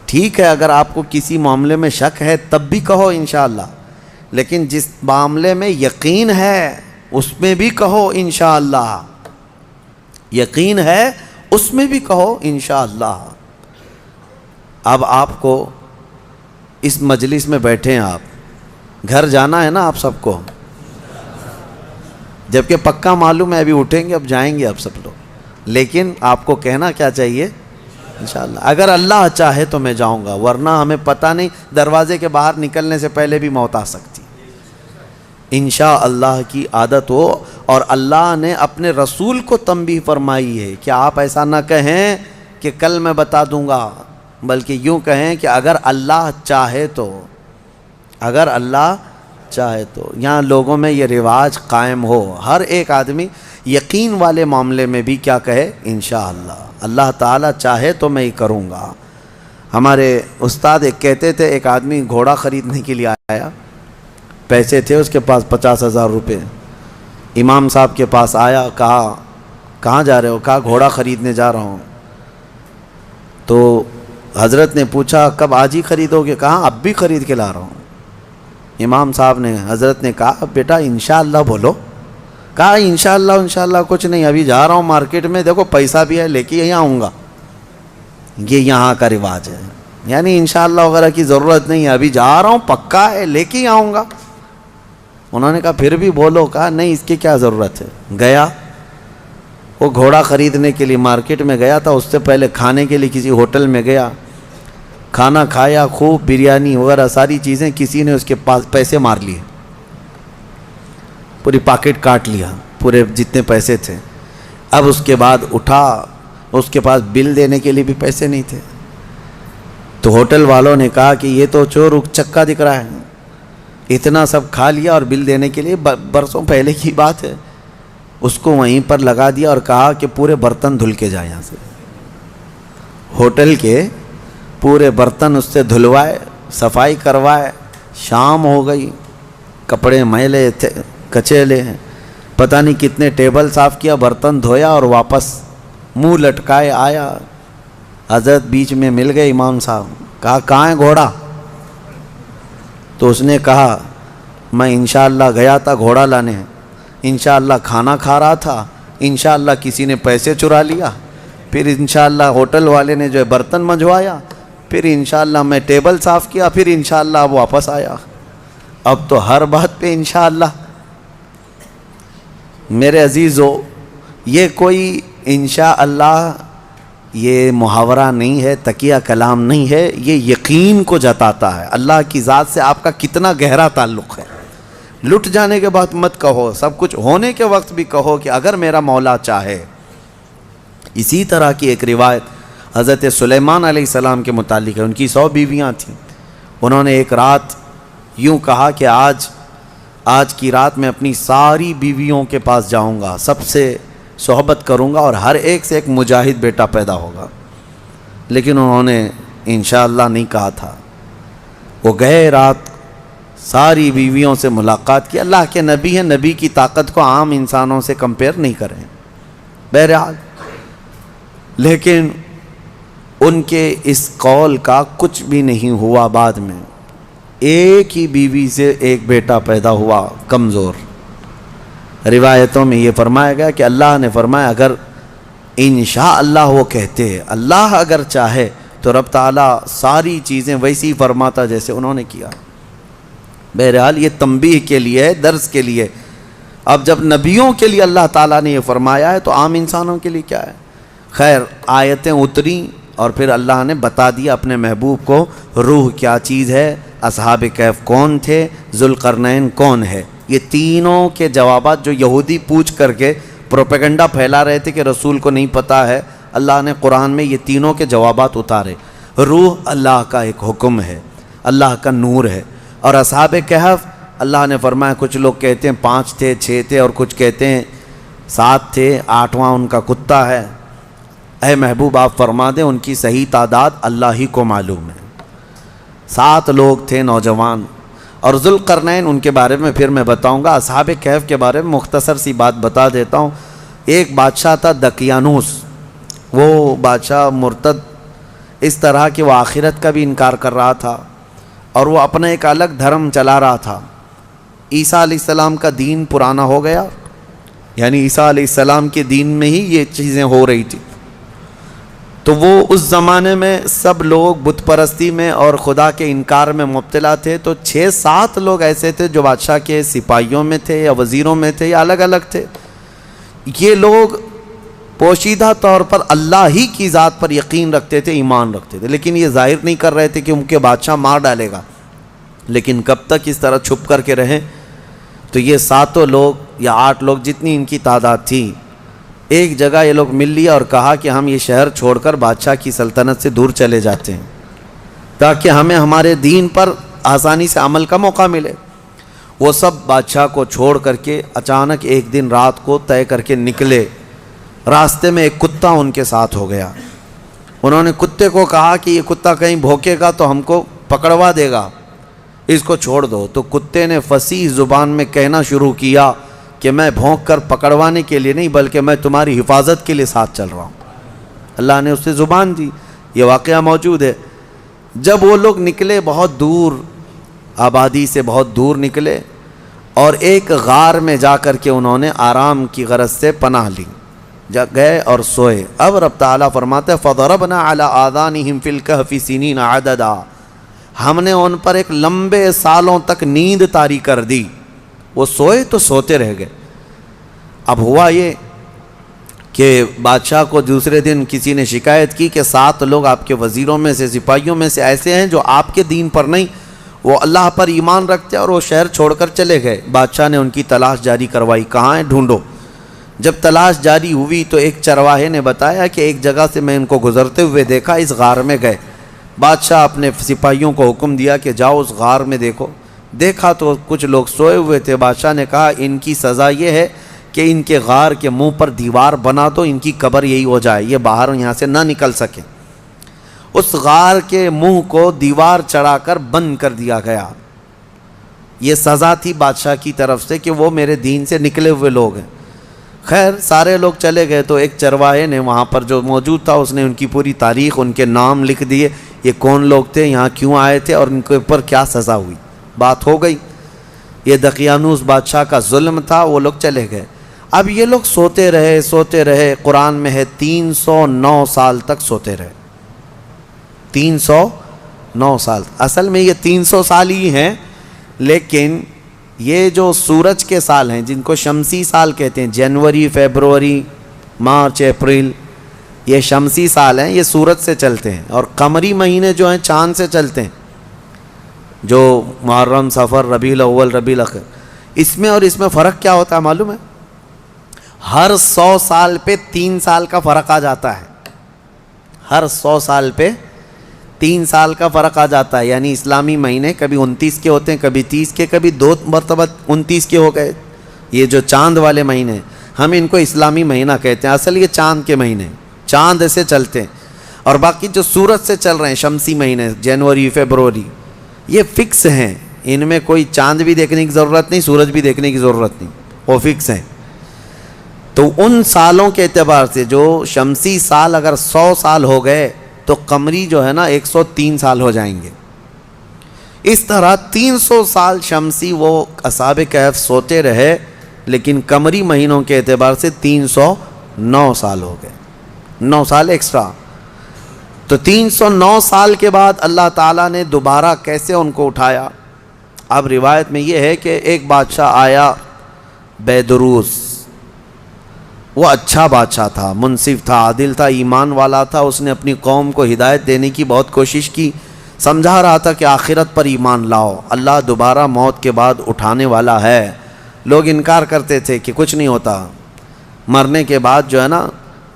ٹھیک ہے، اگر آپ کو کسی معاملے میں شک ہے تب بھی کہو انشاءاللہ، لیکن جس معاملے میں یقین ہے اس میں بھی کہو انشاءاللہ۔ یقین ہے اس میں بھی کہو انشاءاللہ۔ اب آپ کو اس مجلس میں بیٹھے ہیں، آپ گھر جانا ہے نا آپ سب کو، جبکہ پکا معلوم ہے ابھی اٹھیں گے، اب جائیں گے اب سب لوگ، لیکن آپ کو کہنا کیا چاہیے؟ انشاءاللہ۔ اگر اللہ چاہے تو میں جاؤں گا، ورنہ ہمیں پتہ نہیں، دروازے کے باہر نکلنے سے پہلے بھی موت آ سکتی۔ انشاءاللہ کی عادت ہو، اور اللہ نے اپنے رسول کو تنبیہ فرمائی ہے کہ آپ ایسا نہ کہیں کہ کل میں بتا دوں گا، بلکہ یوں کہیں کہ اگر اللہ چاہے تو، اگر اللہ چاہے تو۔ یہاں لوگوں میں یہ رواج قائم ہو، ہر ایک آدمی یقین والے معاملے میں بھی کیا کہے؟ انشاءاللہ، اللہ تعالیٰ چاہے تو میں ہی کروں گا۔ ہمارے استاد ایک کہتے تھے، ایک آدمی گھوڑا خریدنے کے لیے آیا، پیسے تھے اس کے پاس 50,000 روپے۔ امام صاحب کے پاس آیا، کہا کہاں جا رہے ہو؟ کہا گھوڑا خریدنے جا رہا ہوں۔ تو حضرت نے پوچھا کب؟ آج ہی خریدو گے؟ کہا اب بھی خرید کے لا رہا ہوں۔ امام صاحب نے، حضرت نے کہا بیٹا انشاءاللہ بولو۔ کہا انشاءاللہ انشاءاللہ کچھ نہیں، ابھی جا رہا ہوں مارکیٹ میں، دیکھو پیسہ بھی ہے، لے کے یہاں آؤں گا۔ یہ یہاں کا رواج ہے، یعنی انشاءاللہ وغیرہ کی ضرورت نہیں ہے، ابھی جا رہا ہوں پکا ہے، لے کے ہی آؤں گا۔ انہوں نے کہا پھر بھی بولو۔ کہا نہیں، اس کی کیا ضرورت ہے۔ گیا، وہ گھوڑا خریدنے کے لیے مارکیٹ میں گیا تھا، اس سے پہلے کھانے کے لیے کسی ہوٹل میں گیا، کھانا کھایا، خوب بریانی وغیرہ ساری چیزیں، کسی نے اس کے پاس پیسے مار لیے، پوری پاکٹ کاٹ لیا، پورے جتنے پیسے تھے۔ اب اس کے بعد اٹھا، اس کے پاس بل دینے کے لیے بھی پیسے نہیں تھے۔ تو ہوٹل والوں نے کہا کہ یہ تو چور چکا دکھ رہا ہے، اتنا سب کھا لیا اور بل دینے کے لیے برسوں پہلے کی بات ہے۔ اس کو وہیں پر لگا دیا اور کہا کہ پورے برتن دھل کے جائے، یہاں سے ہوٹل کے پورے برتن اس سے دھلوائے، صفائی کروائے۔ شام ہو گئی، کپڑے میلے تھے، کچیلے ہیں، پتہ نہیں کتنے ٹیبل صاف کیا، برتن دھویا اور واپس منہ لٹکائے آیا۔ حضرت بیچ میں مل گئے امام صاحب، کہا کہاں ہے گھوڑا؟ تو اس نے کہا میں انشاءاللہ گیا تھا گھوڑا لانے، انشاءاللہ کھانا کھا رہا تھا، انشاءاللہ کسی نے پیسے چرا لیا، پھر انشاءاللہ ہوٹل والے نے جو ہے برتن منجوایا، پھر انشاءاللہ میں ٹیبل صاف کیا، پھر انشاءاللہ اب واپس آیا۔ اب تو ہر بات پہ انشاءاللہ۔ میرے عزیزو، یہ کوئی انشاءاللہ یہ محاورہ نہیں ہے، تکیہ کلام نہیں ہے، یہ یقین کو جتاتا ہے اللہ کی ذات سے آپ کا کتنا گہرا تعلق ہے۔ لٹ جانے کے بعد مت کہو، سب کچھ ہونے کے وقت بھی کہو کہ اگر میرا مولا چاہے۔ اسی طرح کی ایک روایت حضرت سلیمان علیہ السلام کے متعلق ہے۔ ان کی 100 بیویاں تھیں۔ انہوں نے ایک رات یوں کہا کہ آج کی رات میں اپنی ساری بیویوں کے پاس جاؤں گا، سب سے صحبت کروں گا اور ہر ایک سے ایک مجاہد بیٹا پیدا ہوگا۔ لیکن انہوں نے انشاءاللہ نہیں کہا تھا۔ وہ گئے، رات ساری بیویوں سے ملاقات کی۔ اللہ کے نبی ہیں، نبی کی طاقت کو عام انسانوں سے کمپیئر نہیں کریں بہرحال، لیکن ان کے اس قول کا کچھ بھی نہیں ہوا۔ بعد میں ایک ہی بیوی سے ایک بیٹا پیدا ہوا، کمزور۔ روایتوں میں یہ فرمایا گیا کہ اللہ نے فرمایا اگر انشاءاللہ وہ کہتے، اللہ اگر چاہے تو رب تعالیٰ ساری چیزیں ویسی فرماتا جیسے انہوں نے کیا۔ بہرحال یہ تنبیہ کے لیے ہے، درس کے لیے۔ اب جب نبیوں کے لیے اللہ تعالیٰ نے یہ فرمایا ہے تو عام انسانوں کے لیے کیا ہے؟ خیر، آیتیں اتریں اور پھر اللہ نے بتا دیا اپنے محبوب کو روح کیا چیز ہے، اصحاب کہف کون تھے، ذوالقرنین کون ہے۔ یہ تینوں کے جوابات جو یہودی پوچھ کر کے پروپیگنڈا پھیلا رہے تھے کہ رسول کو نہیں پتہ ہے، اللہ نے قرآن میں یہ تینوں کے جوابات اتارے۔ روح اللہ کا ایک حکم ہے، اللہ کا نور ہے، اور اصحاب کہف اللہ نے فرمایا کچھ لوگ کہتے ہیں 5 تھے 6 تھے اور کچھ کہتے ہیں 7 تھے، 8واں ان کا کتا ہے۔ اے محبوب آپ فرما دیں ان کی صحیح تعداد اللہ ہی کو معلوم ہے۔ 7 لوگ تھے نوجوان، اور ذوالقرنین ان کے بارے میں پھر میں بتاؤں گا۔ اصحاب کہف کے بارے میں مختصر سی بات بتا دیتا ہوں۔ ایک بادشاہ تھا دقیانوس، وہ بادشاہ مرتد اس طرح کہ وہ آخرت کا بھی انکار کر رہا تھا اور وہ اپنا ایک الگ دھرم چلا رہا تھا۔ عیسیٰ علیہ السلام کا دین پرانا ہو گیا، یعنی عیسیٰ علیہ السلام کے دین میں ہی یہ چیزیں ہو رہی تھی، تو وہ اس زمانے میں سب لوگ بت پرستی میں اور خدا کے انکار میں مبتلا تھے۔ تو 6-7 لوگ ایسے تھے جو بادشاہ کے سپاہیوں میں تھے یا وزیروں میں تھے یا الگ الگ تھے۔ یہ لوگ پوشیدہ طور پر اللہ ہی کی ذات پر یقین رکھتے تھے، ایمان رکھتے تھے، لیکن یہ ظاہر نہیں کر رہے تھے کہ ان کے بادشاہ مار ڈالے گا۔ لیکن کب تک اس طرح چھپ کر کے رہیں؟ تو یہ 7 لوگ یا 8 لوگ جتنی ان کی تعداد تھی، ایک جگہ یہ لوگ مل لیا اور کہا کہ ہم یہ شہر چھوڑ کر بادشاہ کی سلطنت سے دور چلے جاتے ہیں تاکہ ہمیں ہمارے دین پر آسانی سے عمل کا موقع ملے۔ وہ سب بادشاہ کو چھوڑ کر کے اچانک ایک دن رات کو طے کر کے نکلے۔ راستے میں ایک کتا ان کے ساتھ ہو گیا۔ انہوں نے کتے کو کہا کہ یہ کتا کہیں بھونکے گا تو ہم کو پکڑوا دے گا، اس کو چھوڑ دو۔ تو کتے نے فصیح زبان میں کہنا شروع کیا کہ میں بھونک کر پکڑوانے کے لیے نہیں بلکہ میں تمہاری حفاظت کے لیے ساتھ چل رہا ہوں۔ اللہ نے اسے زبان دی، یہ واقعہ موجود ہے۔ جب وہ لوگ نکلے بہت دور، آبادی سے بہت دور نکلے اور ایک غار میں جا کر کے انہوں نے آرام کی غرض سے پناہ لی، گئے اور سوئے۔ اب رب تعالیٰ فرماتے ہیں فَضَرَبْنَا عَلَىٰ آذَانِهِمْ فِي الْكَهْفِ سِنِينَ عَدَدًا، ہم نے ان پر ایک لمبے سالوں تک نیند طاری کر دی۔ وہ سوئے تو سوتے رہ گئے۔ اب ہوا یہ کہ بادشاہ کو دوسرے دن کسی نے شکایت کی کہ 7 لوگ آپ کے وزیروں میں سے، سپاہیوں میں سے ایسے ہیں جو آپ کے دین پر نہیں، وہ اللہ پر ایمان رکھتے اور وہ شہر چھوڑ کر چلے گئے۔ بادشاہ نے ان کی تلاش جاری کروائی، کہاں ہیں ڈھونڈو۔ جب تلاش جاری ہوئی تو ایک چرواہے نے بتایا کہ ایک جگہ سے میں ان کو گزرتے ہوئے دیکھا، اس غار میں گئے۔ بادشاہ اپنے سپاہیوں کو حکم دیا کہ جاؤ اس غار میں دیکھو۔ دیکھا تو کچھ لوگ سوئے ہوئے تھے۔ بادشاہ نے کہا ان کی سزا یہ ہے کہ ان کے غار کے منہ پر دیوار بنا دو، ان کی قبر یہی ہو جائے، یہ باہر یہاں سے نہ نکل سکے۔ اس غار کے منہ کو دیوار چڑھا کر بند کر دیا گیا۔ یہ سزا تھی بادشاہ کی طرف سے کہ وہ میرے دین سے نکلے ہوئے لوگ ہیں۔ خیر سارے لوگ چلے گئے تو ایک چرواہے نے وہاں پر جو موجود تھا اس نے ان کی پوری تاریخ، ان کے نام لکھ دیے، یہ کون لوگ تھے، یہاں کیوں آئے تھے اور ان کے اوپر کیا سزا ہوئی۔ بات ہو گئی۔ یہ دقیانوس بادشاہ کا ظلم تھا، وہ لوگ چلے گئے۔ اب یہ لوگ سوتے رہے، قرآن میں ہے 309 سال تک سوتے رہے، 309 سال. اصل میں یہ 300 سال ہی ہیں، لیکن یہ جو سورج کے سال ہیں جن کو شمسی سال کہتے ہیں، جنوری، فیبروری، مارچ، اپریل، یہ شمسی سال ہیں، یہ سورج سے چلتے ہیں. اور قمری مہینے جو ہیں چاند سے چلتے ہیں، جو محرم، صفر، ربیع الاول، ربیع الاخر. اس میں اور اس میں فرق کیا ہوتا ہے معلوم ہے؟ ہر 100 سال پہ 3 سال کا فرق آ جاتا ہے. ہر 100 سال پہ 3 سال کا فرق آ جاتا ہے. یعنی اسلامی مہینے کبھی 29 کے ہوتے ہیں، کبھی 30 کے، کبھی 2 مرتبہ 29 کے ہو گئے. یہ جو چاند والے مہینے ہم ان کو اسلامی مہینہ کہتے ہیں، اصل یہ چاند کے مہینے، چاند ایسے چلتے ہیں. اور باقی جو سورج سے چل رہے ہیں شمسی مہینے، جنوری، فیبروری، یہ فکس ہیں. ان میں کوئی چاند بھی دیکھنے کی ضرورت نہیں، سورج بھی دیکھنے کی ضرورت نہیں، وہ فکس ہیں. تو ان سالوں کے اعتبار سے جو شمسی سال اگر 100 سال ہو گئے تو قمری جو ہے نا 103 سال ہو جائیں گے. اس طرح 300 سال شمسی وہ اصحاب کہف سوتے رہے، لیکن قمری مہینوں کے اعتبار سے 309 سال ہو گئے، 9 سال ایکسٹرا. تو 309 سال کے بعد اللہ تعالیٰ نے دوبارہ کیسے ان کو اٹھایا؟ اب روایت میں یہ ہے کہ ایک بادشاہ آیا بیدروس، وہ اچھا بادشاہ تھا، منصف تھا، عادل تھا، ایمان والا تھا. اس نے اپنی قوم کو ہدایت دینے کی بہت کوشش کی، سمجھا رہا تھا کہ آخرت پر ایمان لاؤ، اللہ دوبارہ موت کے بعد اٹھانے والا ہے. لوگ انکار کرتے تھے کہ کچھ نہیں ہوتا، مرنے کے بعد جو ہے نا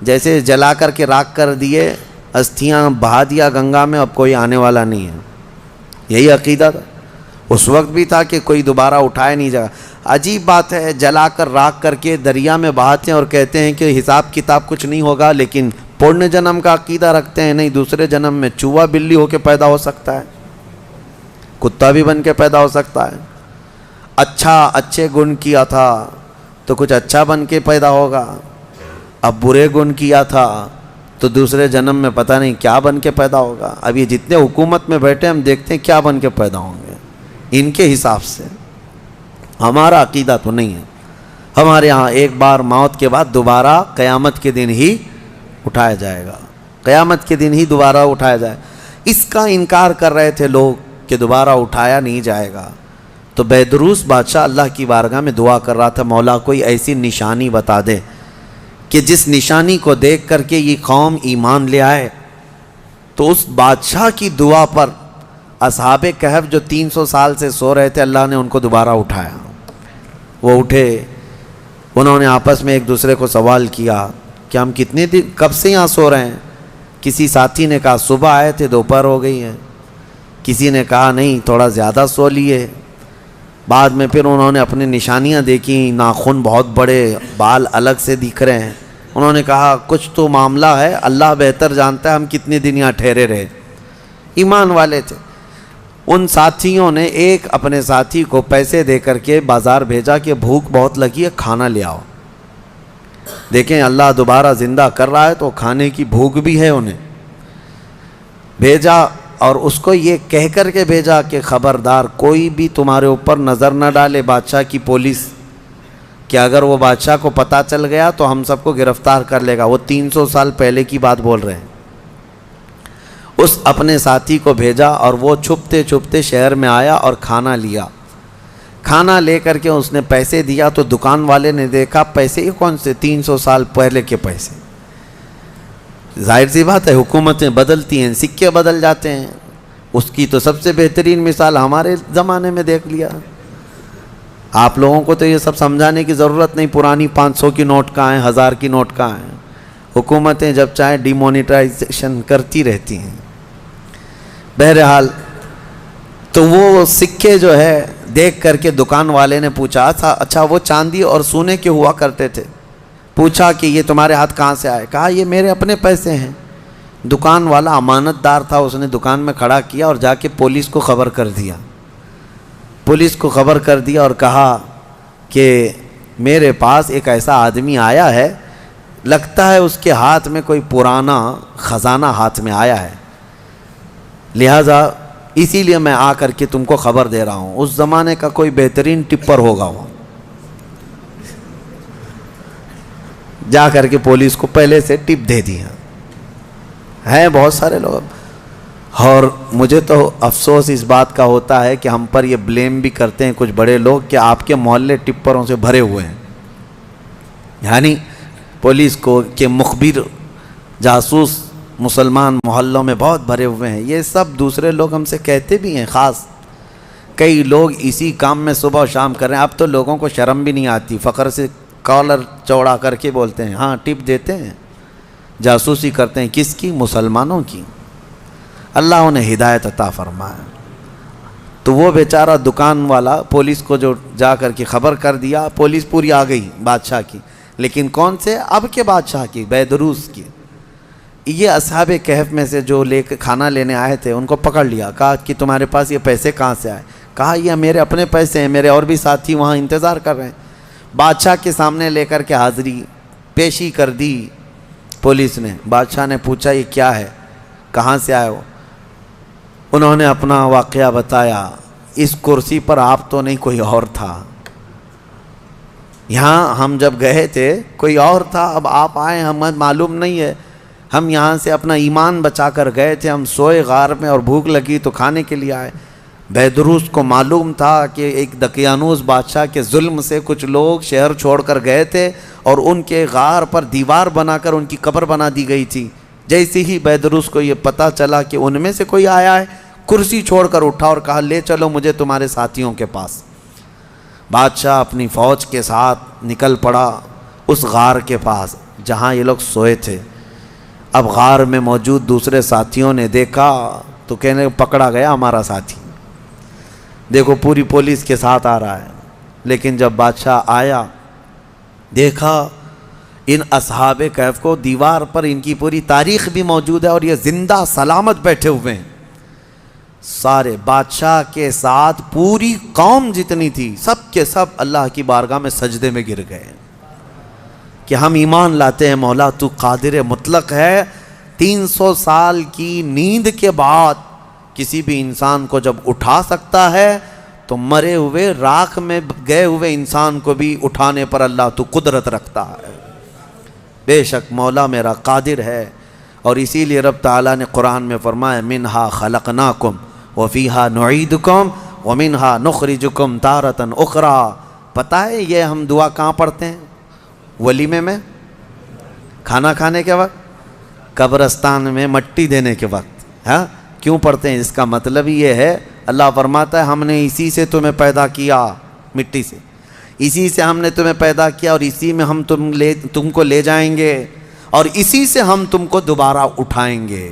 جیسے جلا کر کے راکھ کر دیے، استھیاں بہا دیا گنگا میں، اب کوئی آنے والا نہیں ہے. یہی عقیدہ تھا اس وقت بھی تھا کہ کوئی دوبارہ اٹھائے نہیں جائے. عجیب بات ہے، جلا کر راکھ کر کے دریا میں بہاتے ہیں اور کہتے ہیں کہ حساب کتاب کچھ نہیں ہوگا، لیکن پورن جنم کا عقیدہ رکھتے ہیں. نہیں، دوسرے جنم میں چوہا بلی ہو کے پیدا ہو سکتا ہے، کتا بھی بن کے پیدا ہو سکتا ہے. اچھے گن کیا تھا تو کچھ اچھا بن کے پیدا ہوگا، اب برے گن کیا تھا تو دوسرے جنم میں پتہ نہیں کیا بن کے پیدا ہوگا. اب یہ جتنے حکومت میں بیٹھے ہم دیکھتے ہیں کیا بن کے پیدا ہوں گے ان کے حساب سے. ہمارا عقیدہ تو نہیں ہے. ہمارے ہاں ایک بار موت کے بعد دوبارہ قیامت کے دن ہی اٹھایا جائے گا، قیامت کے دن ہی دوبارہ اٹھایا جائے. اس کا انکار کر رہے تھے لوگ کہ دوبارہ اٹھایا نہیں جائے گا. تو بیدروس بادشاہ اللہ کی بارگاہ میں دعا کر رہا تھا، مولا کوئی ایسی نشانی بتا دے کہ جس نشانی کو دیکھ کر کے یہ قوم ایمان لے آئے. تو اس بادشاہ کی دعا پر اصحاب کہف جو 300 سال سے سو رہے تھے، اللہ نے ان کو دوبارہ اٹھایا. وہ اٹھے، انہوں نے آپس میں ایک دوسرے کو سوال کیا کہ ہم کتنے دن کب سے یہاں سو رہے ہیں. کسی ساتھی نے کہا صبح آئے تھے، دوپہر ہو گئی ہے. کسی نے کہا نہیں تھوڑا زیادہ سو لیے. بعد میں پھر انہوں نے اپنی نشانیاں دیکھیں، ناخن بہت بڑے، بال الگ سے دکھ رہے ہیں. انہوں نے کہا کچھ تو معاملہ ہے، اللہ بہتر جانتا ہے ہم کتنے دن یہاں ٹھہرے رہے. ایمان والے تھے. ان ساتھیوں نے ایک اپنے ساتھی کو پیسے دے کر کے بازار بھیجا کہ بھوک بہت لگی ہے، کھانا لے آؤ. دیکھیں اللہ دوبارہ زندہ کر رہا ہے تو کھانے کی بھوک بھی ہے. انہیں بھیجا اور اس کو یہ کہہ کر کے بھیجا کہ خبردار کوئی بھی تمہارے اوپر نظر نہ ڈالے، بادشاہ کی پولیس، کہ اگر وہ بادشاہ کو پتہ چل گیا تو ہم سب کو گرفتار کر لے گا. وہ 300 سال پہلے کی بات بول رہے ہیں. اس اپنے ساتھی کو بھیجا اور وہ چھپتے چھپتے شہر میں آیا اور کھانا لیا. کھانا لے کر کے اس نے پیسے دیا تو دکان والے نے دیکھا پیسے یہ کون سے، 300 سال پہلے کے پیسے. ظاہر سی بات ہے حکومتیں بدلتی ہیں، سکے بدل جاتے ہیں. اس کی تو سب سے بہترین مثال ہمارے زمانے میں دیکھ لیا. آپ لوگوں کو تو یہ سب سمجھانے کی ضرورت نہیں، پرانی 500 کی نوٹ کہاں ہیں، 1000 کی نوٹ کہاں ہیں. حکومتیں جب چاہیں ڈی مونیٹائزیشن کرتی رہتی ہیں. بہرحال تو وہ سکے جو ہے دیکھ کر کے دکان والے نے پوچھا تھا اچھا وہ چاندی اور سونے کے ہوا کرتے تھے. پوچھا کہ یہ تمہارے ہاتھ کہاں سے آئے؟ کہا یہ میرے اپنے پیسے ہیں. دکان والا امانت دار تھا، اس نے دکان میں کھڑا کیا اور جا کے پولیس کو خبر کر دیا. پولیس کو خبر کر دیا اور کہا کہ میرے پاس ایک ایسا آدمی آیا ہے، لگتا ہے اس کے ہاتھ میں کوئی پرانا خزانہ ہاتھ میں آیا ہے، لہذا اسی لیے میں آ کر کے تم کو خبر دے رہا ہوں. اس زمانے کا کوئی بہترین ٹپر ہوگا وہ. جا کر کے پولیس کو پہلے سے ٹپ دے دیا ہے بہت سارے لوگ. اور مجھے تو افسوس اس بات کا ہوتا ہے کہ ہم پر یہ بلیم بھی کرتے ہیں کچھ بڑے لوگ کہ آپ کے محلے ٹپروں سے بھرے ہوئے ہیں. یعنی پولیس کو کہ مخبر جاسوس مسلمان محلوں میں بہت بھرے ہوئے ہیں. یہ سب دوسرے لوگ ہم سے کہتے بھی ہیں. خاص کئی لوگ اسی کام میں صبح و شام کر رہے ہیں. اب تو لوگوں کو شرم بھی نہیں آتی, فخر سے کالر چوڑا کر کے بولتے ہیں ہاں ٹپ دیتے ہیں, جاسوسی کرتے ہیں. کس کی؟ مسلمانوں کی. اللہ انہیں ہدایت عطا فرمائے. تو وہ بیچارہ دکان والا پولیس کو جو جا کر کے خبر کر دیا, پولیس پوری آ گئی بادشاہ کی, لیکن کون سے؟ اب کے بادشاہ کی, بیدروس کی. یہ اصحاب کہف میں سے جو لے کے کھانا لینے آئے تھے ان کو پکڑ لیا, کہا کہ تمہارے پاس یہ پیسے کہاں سے آئے؟ کہا یہ میرے اپنے پیسے ہیں, میرے اور بھی ساتھی وہاں انتظار کر رہے ہیں. بادشاہ کے سامنے لے کر کے حاضری پیشی کر دی پولیس نے. بادشاہ نے پوچھا یہ کیا ہے, کہاں سے آئے ہو؟ انہوں نے اپنا واقعہ بتایا. اس کرسی پر آپ تو نہیں, کوئی اور تھا. یہاں ہم جب گئے تھے کوئی اور تھا, اب آپ آئے ہمیں معلوم نہیں ہے. ہم یہاں سے اپنا ایمان بچا کر گئے تھے, ہم سوئے غار میں اور بھوک لگی تو کھانے کے لیے آئے. بیدروس کو معلوم تھا کہ ایک دقیانوس بادشاہ کے ظلم سے کچھ لوگ شہر چھوڑ کر گئے تھے اور ان کے غار پر دیوار بنا کر ان کی قبر بنا دی گئی تھی. جیسے ہی بیدروس کو یہ پتہ چلا کہ ان میں سے کوئی آیا ہے, کرسی چھوڑ کر اٹھا اور کہا لے چلو مجھے تمہارے ساتھیوں کے پاس. بادشاہ اپنی فوج کے ساتھ نکل پڑا اس غار کے پاس جہاں یہ لوگ سوئے تھے. اب غار میں موجود دوسرے ساتھیوں نے دیکھا تو کہنے پکڑا گیا ہمارا ساتھی, دیکھو پوری پولیس کے ساتھ آ رہا ہے. لیکن جب بادشاہ آیا دیکھا ان اصحاب کہف کو, دیوار پر ان کی پوری تاریخ بھی موجود ہے اور یہ زندہ سلامت بیٹھے ہوئے ہیں. سارے بادشاہ کے ساتھ پوری قوم جتنی تھی سب کے سب اللہ کی بارگاہ میں سجدے میں گر گئے کہ ہم ایمان لاتے ہیں مولا تو قادر مطلق ہے. 300 سال کی نیند کے بعد کسی بھی انسان کو جب اٹھا سکتا ہے تو مرے ہوئے راکھ میں گئے ہوئے انسان کو بھی اٹھانے پر اللہ تو قدرت رکھتا ہے. بے شک مولا میرا قادر ہے. اور اسی لیے رب تعالیٰ نے قرآن میں فرمایا منہا خلقناکم وفیہا نعیدکم ومنہا نخرجکم تارۃ اخری. پتہ ہے یہ ہم دعا کہاں پڑھتے ہیں؟ ولیمے میں, کھانا کھانے کے وقت, قبرستان میں مٹی دینے کے وقت. ہاں کیوں پڑھتے ہیں؟ اس کا مطلب یہ ہے اللہ فرماتا ہے ہم نے اسی سے تمہیں پیدا کیا, مٹی سے, اسی سے ہم نے تمہیں پیدا کیا اور اسی میں ہم تم کو لے جائیں گے اور اسی سے ہم تم کو دوبارہ اٹھائیں گے.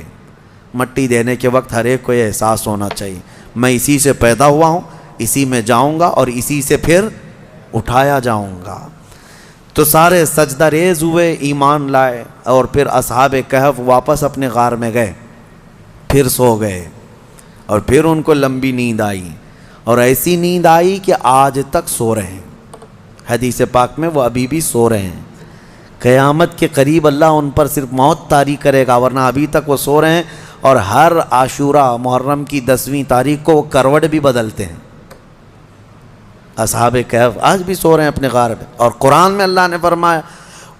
مٹی دینے کے وقت ہر ایک کو یہ احساس ہونا چاہیے میں اسی سے پیدا ہوا ہوں, اسی میں جاؤں گا اور اسی سے پھر اٹھایا جاؤں گا. تو سارے سجدہ ریز ہوئے, ایمان لائے اور پھر اصحاب کہف واپس اپنے غار میں گئے, پھر سو گئے اور پھر ان کو لمبی نیند آئی اور ایسی نیند آئی کہ آج تک سو رہے ہیں. حدیث پاک میں وہ ابھی بھی سو رہے ہیں. قیامت کے قریب اللہ ان پر صرف موت طاری کرے گا, ورنہ ابھی تک وہ سو رہے ہیں. اور ہر عاشورہ محرم کی 10ویں تاریخ کو وہ کروٹ بھی بدلتے ہیں. اصحاب کہف آج بھی سو رہے ہیں اپنے غار میں. اور قرآن میں اللہ نے فرمایا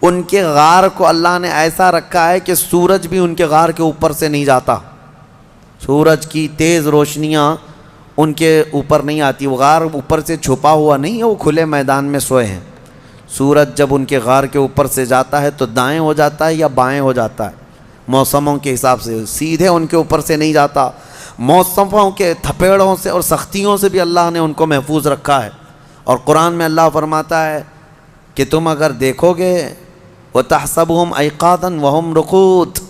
ان کے غار کو اللہ نے ایسا رکھا ہے کہ سورج بھی ان کے غار کے اوپر سے نہیں جاتا. سورج کی تیز روشنیاں ان کے اوپر نہیں آتی. وہ غار اوپر سے چھپا ہوا نہیں ہے, وہ کھلے میدان میں سوئے ہیں. سورج جب ان کے غار کے اوپر سے جاتا ہے تو دائیں ہو جاتا ہے یا بائیں ہو جاتا ہے موسموں کے حساب سے, سیدھے ان کے اوپر سے نہیں جاتا. موسموں کے تھپیڑوں سے اور سختیوں سے بھی اللہ نے ان کو محفوظ رکھا ہے. اور قرآن میں اللہ فرماتا ہے کہ تم اگر دیکھو گے وَتَحْسَبُهُمْ أَيْقَاظًا وَهُمْ رُقُودٌ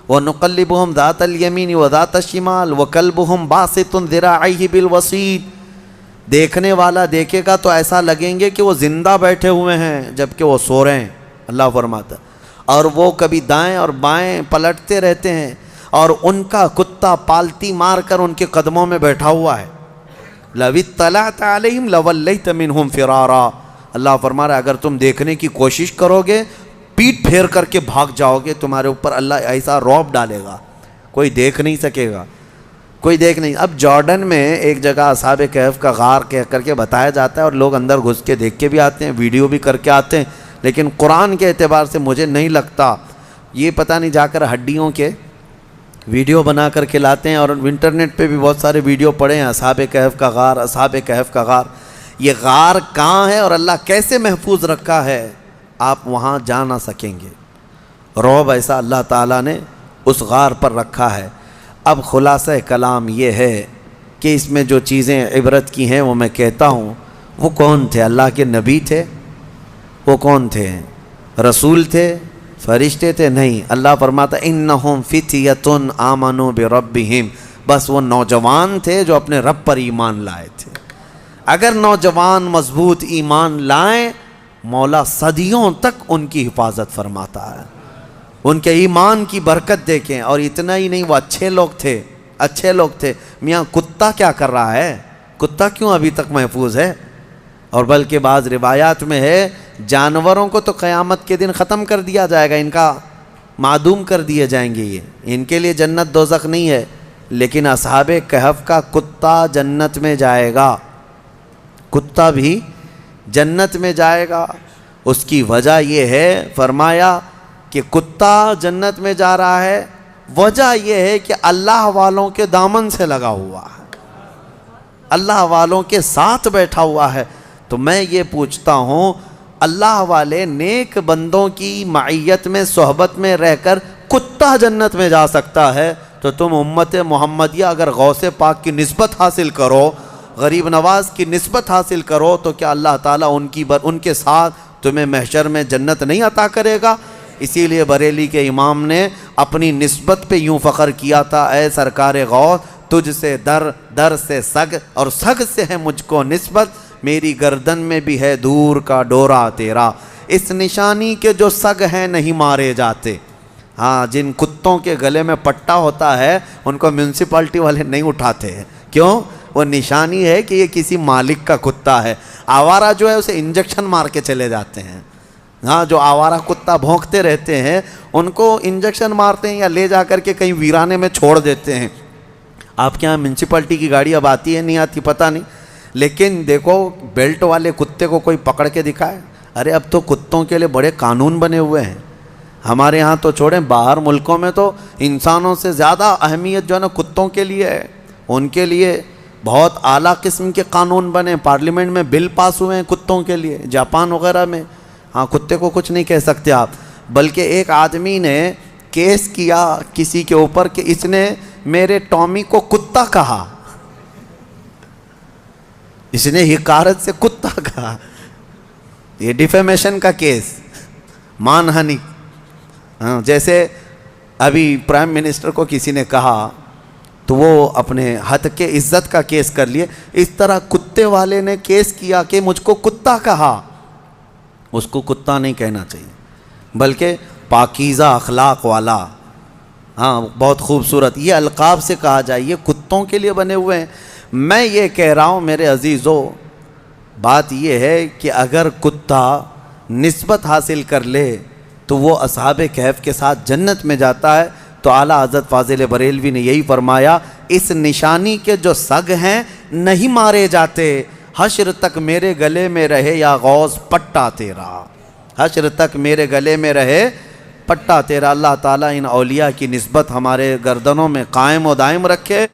وَنُقَلِّبُهُمْ ذَاتَ الْيَمِينِ وَذَاتَ الشِّمَالِ وَكَلْبُهُمْ بَاسِطٌ ذِرَاعَيْهِ بِالْوَصِيدِ. دیکھنے والا دیکھے گا تو ایسا لگیں گے کہ وہ زندہ بیٹھے ہوئے ہیں جبکہ وہ سو رہے ہیں. اللہ فرماتا ہے اور وہ کبھی دائیں اور بائیں پلٹتے رہتے ہیں اور ان کا کتا پالتی مار کر ان کے قدموں میں بیٹھا ہوا ہے. لَوِ اطَّلَعْتَ عَلَيْهِمْ لَوَلَّيْتَ مِنْهُمْ فِرَارًا. اللہ فرما رہا ہے اگر تم دیکھنے کی کوشش کرو گے پیٹ پھیر کر کے بھاگ جاؤ گے. تمہارے اوپر اللہ ایسا رعب ڈالے گا کوئی دیکھ نہیں سکے گا, کوئی دیکھ نہیں. اب جارڈن میں ایک جگہ اصحاب کہف کا غار کہہ کر کے بتایا جاتا ہے اور لوگ اندر گھس کے دیکھ کے بھی آتے ہیں, ویڈیو بھی کر کے آتے ہیں, لیکن قرآن کے اعتبار سے مجھے نہیں لگتا. یہ پتہ نہیں جا کر ہڈیوں کے ویڈیو بنا کر کے لاتے ہیں, اور انٹرنیٹ پہ بھی بہت سارے ویڈیو پڑے ہیں, اصحاب کہف کا غار, اصحاب کہف کا غار. یہ غار کہاں ہے اور اللہ کیسے محفوظ رکھا ہے, آپ وہاں جا نہ سکیں گے. رعب ایسا اللہ تعالیٰ نے اس غار پر رکھا ہے. اب خلاصہ کلام یہ ہے کہ اس میں جو چیزیں عبرت کی ہیں وہ میں کہتا ہوں. وہ کون تھے؟ اللہ کے نبی تھے؟ وہ کون تھے؟ رسول تھے؟ فرشتے تھے؟ نہیں. اللہ فرماتا انہم فتیۃ آمنوا بربہم, بس وہ نوجوان تھے جو اپنے رب پر ایمان لائے تھے. اگر نوجوان مضبوط ایمان لائیں, مولا صدیوں تک ان کی حفاظت فرماتا ہے. ان کے ایمان کی برکت دیکھیں. اور اتنا ہی نہیں, وہ اچھے لوگ تھے, اچھے لوگ تھے. میاں کتا کیا کر رہا ہے؟ کتا کیوں ابھی تک محفوظ ہے؟ اور بلکہ بعض روایات میں ہے جانوروں کو تو قیامت کے دن ختم کر دیا جائے گا, ان کا معدوم کر دیے جائیں گے. یہ ان کے لیے جنت دوزخ نہیں ہے, لیکن اصحاب کہف کا کتا جنت میں جائے گا. کتا بھی جنت میں جائے گا. اس کی وجہ یہ ہے, فرمایا کہ کتا جنت میں جا رہا ہے, وجہ یہ ہے کہ اللہ والوں کے دامن سے لگا ہوا ہے, اللہ والوں کے ساتھ بیٹھا ہوا ہے. تو میں یہ پوچھتا ہوں, اللہ والے نیک بندوں کی معیت میں صحبت میں رہ کر کتا جنت میں جا سکتا ہے, تو تم امت محمدیہ اگر غوث پاک کی نسبت حاصل کرو, غریب نواز کی نسبت حاصل کرو, تو کیا اللہ تعالیٰ ان کے ساتھ تمہیں محشر میں جنت نہیں عطا کرے گا؟ اسی لیے بریلی کے امام نے اپنی نسبت پہ یوں فخر کیا تھا, اے سرکار غوث تجھ سے در, در سے سگ, اور سگ سے ہے مجھ کو نسبت, میری گردن میں بھی ہے دور کا ڈورا تیرا. اس نشانی کے جو سگ ہیں نہیں مارے جاتے. ہاں, جن کتوں کے گلے میں پٹا ہوتا ہے ان کو میونسپلٹی والے نہیں اٹھاتے ہیں. کیوں؟ وہ نشانی ہے کہ یہ کسی مالک کا کتا ہے. آوارہ جو ہے اسے انجیکشن مار کے چلے جاتے ہیں. ہاں, جو آوارہ کتا بھونکتے رہتے ہیں ان کو انجیکشن مارتے ہیں یا لے جا کر کے کہیں ویرانے میں چھوڑ دیتے ہیں. آپ کے یہاں میونسپلٹی کی گاڑی اب آتی ہے نہیں آتی پتہ نہیں, لیکن دیکھو بیلٹ والے کتے کو کوئی پکڑ کے دکھائے. ارے اب تو کتوں کے لیے بڑے قانون بنے ہوئے ہیں. ہمارے ہاں تو چھوڑیں, باہر ملکوں میں تو انسانوں سے زیادہ اہمیت جو ہے نا کتوں کے لیے ہے. ان کے لیے بہت اعلیٰ قسم کے قانون بنے, پارلیمنٹ میں بل پاس ہوئے ہیں کتوں کے لیے, جاپان وغیرہ میں. ہاں, کتے کو کچھ نہیں کہہ سکتے آپ. بلکہ ایک آدمی نے کیس کیا کسی کے اوپر کہ اس نے میرے ٹامی کو کتا کہا, اس نے حقارت سے کتا کہا. یہ ڈیفیمیشن کا کیس, مان ہانی. ہاں, جیسے ابھی پرائم منسٹر کو کسی نے کہا تو وہ اپنے حد کے عزت کا کیس کر لیے, اس طرح کتے والے نے کیس کیا کہ مجھ کو کتا کہا. اس کو کتا نہیں کہنا چاہیے, بلکہ پاکیزہ اخلاق والا. ہاں, بہت خوبصورت یہ القاب سے کہا جائے, یہ کتوں کے لیے بنے ہوئے ہیں. میں یہ کہہ رہا ہوں میرے عزیزو, بات یہ ہے کہ اگر کتا نسبت حاصل کر لے تو وہ اصحاب کہف کے ساتھ جنت میں جاتا ہے. تو اعلیٰ حضرت فاضل بریلوی نے یہی فرمایا, اس نشانی کے جو سگ ہیں نہیں مارے جاتے, حشر تک میرے گلے میں رہے یا غوث پٹا تیرا, حشر تک میرے گلے میں رہے پٹا تیرا. اللہ تعالیٰ ان اولیاء کی نسبت ہمارے گردنوں میں قائم و دائم رکھے.